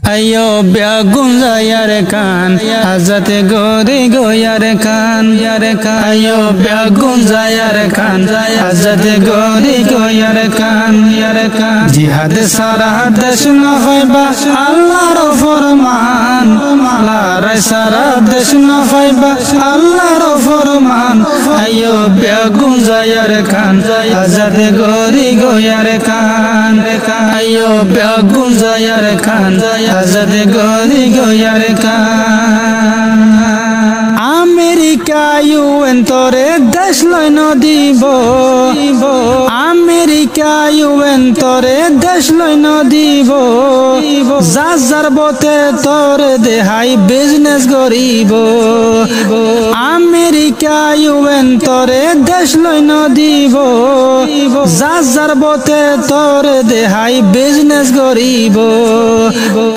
আইও বেগুন যায়ার কান হাজতে গরি গোয়ার কান আইও বেগুন যায়ার কান হাজতে গরি গোয়ার কান জিহাদ সারা দেশ না হইবা আল্লাহর ফরমান লারাই সারা দেশ না হইবা আল্লাহর ফরমান আইও বেগুন যায়ার কান হাজতে গরি গোয়ার কান আইও বেগুন যায়ার কান হাজতে গরি গোয়ার কান আমেরিকা ইউএন তোরে দেশ লয় নদিব আমেরিকা ইউএন তোরে দেশ লয় নদিব যার বতে তোরে দেহাই বিজনেস করিব আমেরিকা ইউএন তোরে দেশ লয় নদিব যার বতে তোরে দেহাই বিজনেস করিব